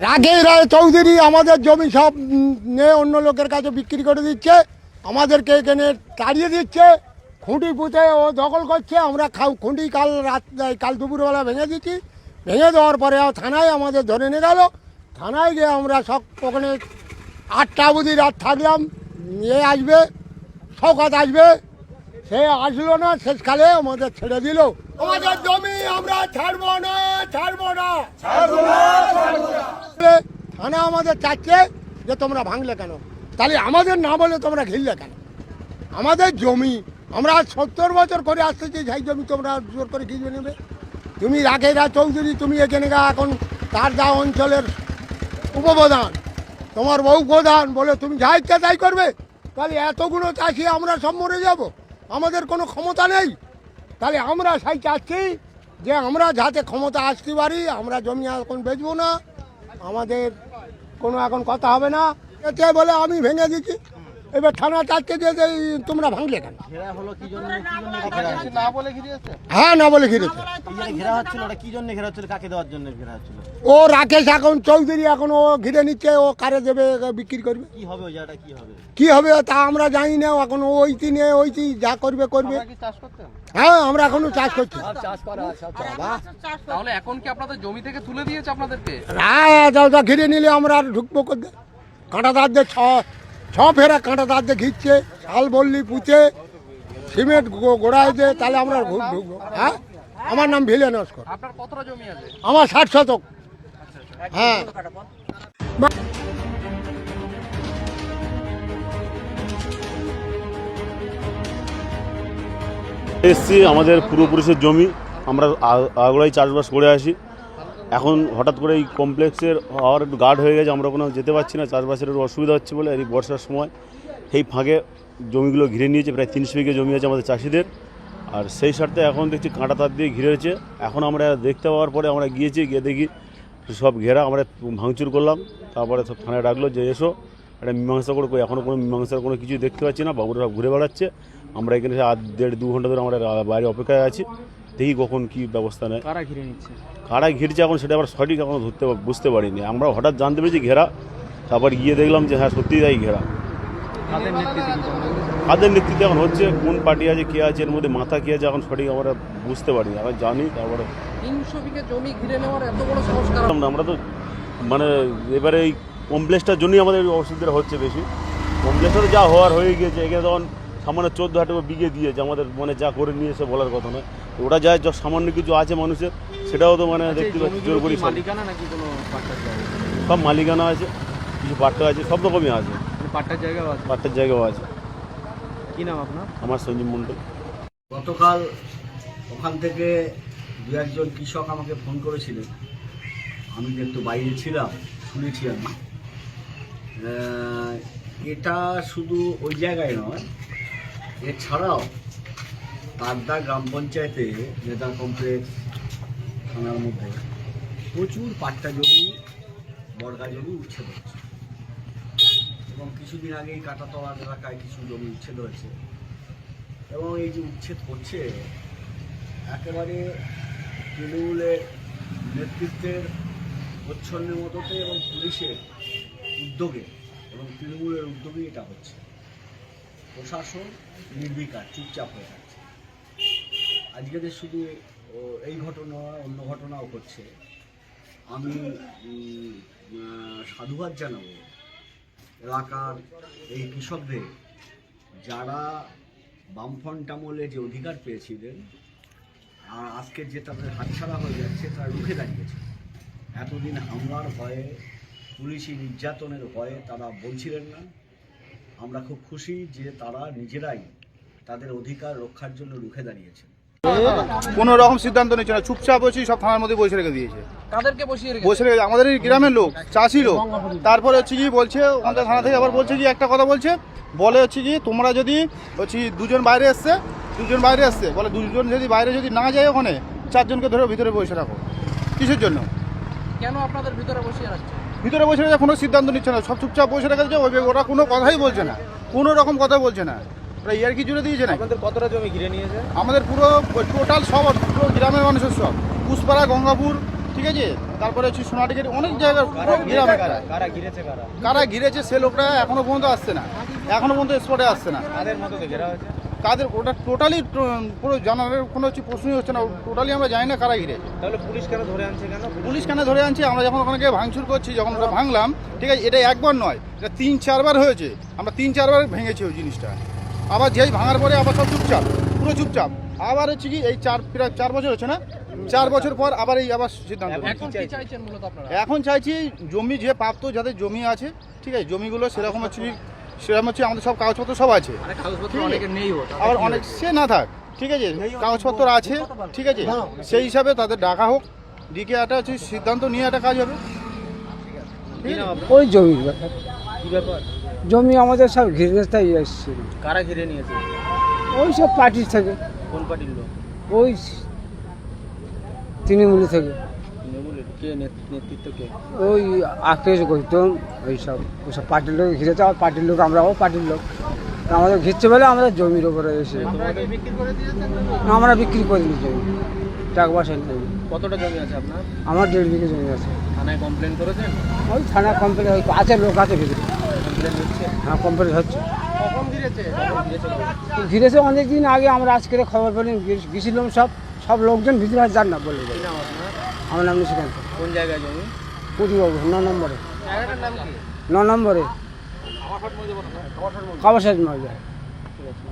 রাগে রায় চৌধুরী আমাদের জমি সব নিয়ে অন্য লোকের কাছে বিক্রি করে দিচ্ছে, আমাদেরকে এখানে তাড়িয়ে দিচ্ছে, খুঁটি পুঁতে ও দখল করছে। আমরা খুঁটি কাল দুপুরবেলা ভেঙে দিচ্ছি, ভেঙে দেওয়ার পরে থানায় আমাদের ধরে নিয়ে গেল। থানায় গিয়ে আমরা সব ওখানে 8টা অবধি রাত থাকলাম। নিয়ে আসবে শওকত আসবে, সে আসলো না, শেষকালে আমাদের ছেড়ে দিল। আমাদের জমি আমরা ছাড়বো না, ছাড়বো না, ছাড়বো না। থানা আমাদের চাচ্ছে যে তোমরা ভাঙলে কেন, তাহলে আমাদের না বলে তোমরা ঘিরলে কেন? আমাদের জমি আমরা 70 বছর করে আসতেছি, সেই জমি তোমরা জোর করে ঘিরে নেবে? তুমি রাখেরা চৌধুরী, তুমি এখানে এখন তার দা অঞ্চলের উপপ্রধান, তোমার বউ প্রধান বলে তুমি যা ইচ্ছা তাই করবে? তাহলে এতগুলো চাষি আমরা সব মরে যাব, আমাদের কোনো ক্ষমতা নেই। তাহলে আমরা সেই চাচ্ছি যে আমরা যাতে ক্ষমতা আসতে পারি, আমরা জমি এখন বেচবো না, আমাদের কোনো এখন কথা হবে না এতে বলে আমি ভেঙে দিচ্ছি। এবার থানা চাচ্ছে যে তোমরা ভাঙলে কেন? হ্যাঁ, না বলে ঘিরেছে। ও রাকেশ এখন চৌধুরী এখন ও ঘিরে নিচ্ছে, ও কারে দেবে বিক্রি করবে। কি হবে তা আমরা জানি না, এখন ওইটি নিয়ে ওইটি যা করবে করবে। হ্যাঁ, আমরা এখনো চাষ করছি। তাহলে এখন কি আপনাদের জমি থেকে তুলে দিয়েছে আপনাদেরকে? হ্যাঁ, ঘিরে নিলে আমরা আর ঢুকবো করতে। কাঁটাতার দিয়ে ছ ফেরা কাঁটাতার দিয়ে ঘিরছে, শাল বললি পুঁতে সিমেন্ট গোড়ায় দিয়ে, তাহলে আমরা ঢুকবো। হ্যাঁ, আমার নাম ভিলে নস্কর। আপনার কতটা জমি আছে? আমার 60 শতক। হ্যাঁ, এসছি আমাদের পূর্বপুরুষের জমি, আমরা আগুলাই চাষবাস করে আসি। এখন হঠাৎ করে এই কমপ্লেক্সের হওয়ার একটু গার্ড হয়ে গেছে, আমরা কোনো যেতে পারছি না, চাষবাসের একটু অসুবিধা হচ্ছে বলে। এই বর্ষার সময় এই ফাঁকে জমিগুলো ঘিরে নিয়েছে, প্রায় 300 বিঘে জমি আছে আমাদের চাষিদের। আর সেই স্বার্থে এখন দেখছি কাঁটা তার দিয়ে ঘিরেছে। এখন আমরা দেখতে পাওয়ার পরে আমরা গিয়ে দেখি সব ঘেরা, আমরা ভাঙচুর করলাম। তারপরে সব থানায় ডাকলো যে এসো একটা মীমাংসা করে। এখনও কোনো মীমাংসার কোনো কিছু দেখতে পাচ্ছি না, বাবুরা সব ঘুরে বেড়াচ্ছে। আমরা এখানে 1.5-2 ঘন্টা ধরে আমরা বাইরে অপেক্ষায় আছি, দেখি কখন কি ব্যবস্থা নেয়। কারা ঘিরে নিচ্ছে? কারা ঘিরছে এখন সেটা আবার সঠিক এখনো বুঝতে পারিনি। আমরা হঠাৎ জানতে পেরেছি ঘেরা, তারপর গিয়ে দেখলাম যে হ্যাঁ সত্যিই তাই ঘেরা। কাদের নেতৃত্বে এখন হচ্ছে, কোন পার্টি আছে, কে আছে, এর মধ্যে মাথা কে আছে, এখন সঠিক আমরা বুঝতে পারিনি। আমরা জানি তারপরে 300 বিঘে জমি ঘিরে নেওয়ার এত বড় সংস্কার আমরা তো মানে এবারে এই কমপ্লেক্সটার জন্যই আমাদের অসুবিধা হচ্ছে বেশি। কমপ্লেক্সটা তো যা হওয়ার হয়ে গিয়েছে, এখানে তখন সামান্য 14 বিঘে দিয়েছে, আমাদের মানে যা করে নিয়েছে বলার কথা নয়। ওটা যা সামান্য কিছু আছে মানুষের, সেটাও তো মানে দেখতে পাচ্ছি জোর করি। মালিকানা নাকি কোনো পাট্টার জায়গা? সব মালিকানা আছে, কিছু পাট্টা আছে, সব রকমই আছে। পাট্টার জায়গাও আছে? পাট্টার জায়গাও আছে। কি নাম আপনার? আমার সঞ্জীব মণ্ডল। গতকাল ওখান থেকে 2-1 কৃষক আমাকে ফোন করেছিলেন, আমি একটু বাইরে ছিলাম, শুনেছি আমি। এটা শুধু ওই জায়গায় নয়, এছাড়াও বাগদা গ্রাম পঞ্চায়েতে নেতা কমপ্লেক্স থানার মধ্যে প্রচুর পাট্টা জমি, বর্গা জমি উচ্ছেদ হচ্ছে। এবং কিছুদিন আগেই কাটাতলা এলাকায় কিছু জমি উচ্ছেদ হয়েছে। এবং এই যে উচ্ছেদ করছে, একেবারে তৃণমূলের নেতৃত্বের প্রচ্ছন্নের মতোতে এবং পুলিশের উদ্যোগে এবং তৃণমূলের উদ্যোগেই এটা হচ্ছে। প্রশাসন নির্বিকার, চুপচাপ হয়ে থাকছে। আজকে শুধু এই ঘটনা, অন্য ঘটনাও হচ্ছে। আমি সাধুবাদ জানাবো এলাকার এই কৃষকদের, যারা বামফ্রন্ট আমলে যে অধিকার পেয়েছিলেন আর আজকে যে তাদের হাতছাড়া হয়ে যাচ্ছে, তারা রুখে দাঁড়িয়েছে। এতদিন হামলার ভয়ে, পুলিশি নির্যাতনের ভয়ে তারা বলছিলেন না। আমরা খুব খুশি যে তারা নিজেরাই তাদের অধিকার রক্ষার জন্য রুখে দাঁড়িয়েছে। কোনো রকম সিদ্ধান্ত নিচ্ছে না, চুপচাপ বসে সব থানার মধ্যে বসে রেখে দিয়েছে। তাদেরকে বসিয়ে রেখেছে আমাদের এই গ্রামের লোক, চাষি লোক। তারপরে হচ্ছে কি বলছে ওখান থেকে, থানা থেকে আবার বলছে কি একটা কথা বলে হচ্ছে কি তোমরা যদি হচ্ছে 2 জন বাইরে এসছে বলে 2 জন যদি বাইরে যদি না যায়, ওখানে 4 জনকে ধরে ভিতরে বসে রাখো। কিসের জন্য? কেন আপনাদের ভিতরে বসিয়ে রাখছে? ভিতরে বসে রেখে কোনো সিদ্ধান্ত নিচ্ছে না, সব চুপচাপ বসে রেখেছে। ওরা কোনো কথাই বলছে না, কোনো রকম কথা বলছে না। ওরা ইয়ারকি জুড়ে দিয়েছে না। আপনাদের কতটা জমি ঘিরে নিয়েছে? আমাদের পুরো টোটাল সব, পুরো গ্রামের মানুষের সব, পুষ্পাড়া, গঙ্গাপুর, ঠিক আছে, তারপরে হচ্ছে সোনাটিকের অনেক জায়গায় গ্রামে কারা ঘিরেছে সে লোকরা এখনো পর্যন্ত আসছে না, এখনো পর্যন্ত স্পটে আসছে না। কাদের ওটা টোটালি পুরো জানার কোনো হচ্ছে প্রশ্নই হচ্ছে না, টোটালি আমরা জানি না কারা ঘিরেছে। তাহলে পুলিশ কেন ধরে আনছে কেন? পুলিশ কেন ধরে আনছে, আমরা যখন ওখানে গিয়ে ভাঙচুর করছি, যখন ওটা ভাঙলাম, ঠিক আছে, এটা একবার নয়, এটা 3-4 বার হয়েছে, আমরা 3-4 বার ভেঙেছি ওই জিনিসটা। আবার যেই ভাঙার পরে আবার সব চুপচাপ, পুরো চুপচাপ। আবার হচ্ছে কি এই প্রায় 4 বছর হচ্ছে না, 4 বছর পর আবার এই আবার সিদ্ধান্ত নিয়েছে। এখন কি চাইছেন মূলত আপনারা? এখন চাইছি জমি যে প্রাপ্ত যাদের জমি আছে, ঠিক আছে, জমিগুলো সেরকম হচ্ছে আমাদের সব কাগজপত্র সব আছে, আরে কাগজপত্র অনেকের নেই, আবার অনেক সে না থাক, ঠিক আছে, কাগজপত্র আছে, ঠিক আছে, সেই হিসাবে তাদের ডাকা হোক, দিকে একটা হচ্ছে সিদ্ধান্ত নিয়ে একটা কাজ হবে। ওই জমির ব্যাপার, কি ব্যাপার? জমি আমাদের সব ঘিরে তাই এসেছিল, কারা ঘিরে নিয়েছে? ওই সব পার্টির থেকে, কোন পার্টির লোক? ওই তৃণমূল থেকে, তৃণমূলের কে নেতৃত্ব কে? ওই আকেশ গৌতম ওইসব পার্টির লোক ঘিরেছে, আর পার্টির লোক আমরাও পার্টির লোক, তা আমাদের ঘিরছে বলে আমাদের জমির ওপরে এসে আমরা বিক্রি করিনি জমি, টাকা পয়সা নেই। কতটা জমি আছে আপনার? আমার 1.5 বিঘে জমি আছে। থানায় কমপ্লেন করেছেন? ওই থানা কমপ্লেন আছে, লোক আছে ভিতরে। কমপ্লেন হচ্ছে? হ্যাঁ, কমপ্লেন হচ্ছে। কখন ঘিরেছে? ঘিরেছে অনেক দিন আগে, আমরা আজকে খবর পেলাম, গেছিলাম, সব লোকজন ভিতরে আর যান না বলে। কি নাম আপনার? আমার নাম নিশিকান্ত। কোন জায়গায় জমি? পুঁটিবাবু 9 নম্বরে, জায়গাটার নাম কি? 9 নম্বরে কাবাসাজ মৌজা। ঠিক আছে।